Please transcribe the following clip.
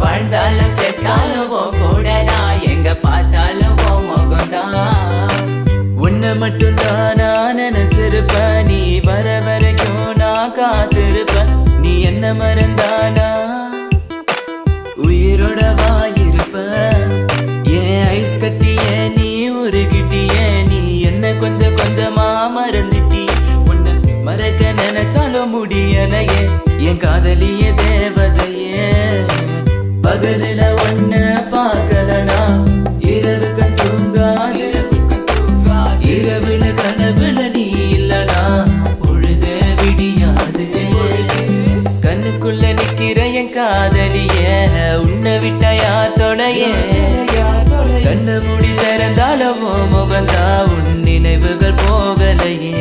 வாழ்ந்தாலும் செத்தாலும் கூடதான் எங்க பார்த்தாலும் முகம்தான் உன்னை மட்டும்தான் நான் நினைச்சிருப்பேன் நீ வர வரைக்கும் நான் காத்திருப்பேன் நீ என்ன மறந்தானா உயிரோட வாயிருப்ப ஏன் ஐஸ் கட்டிய நீ உருகிட்டிய நீ என்ன கொஞ்சம் கொஞ்சமா மறந்துட்டி உன்னை மறக்க நினைச்சாலும் முடியலையே என் காதலிய தேவதையே பகலில ஒன்ன பார்க்கலனா இரவுக்கு தூங்காது இரவுல கனவுல நீ இல்லனா பொழுது விடியாது கண்ணுக்குள்ள நிக்கிற என் காதலிய உன்னை விட்ட யார் தொடைய கண்ணு மூடி திறந்தாலும் முகந்தா உன் நினைவுகள் போகலையே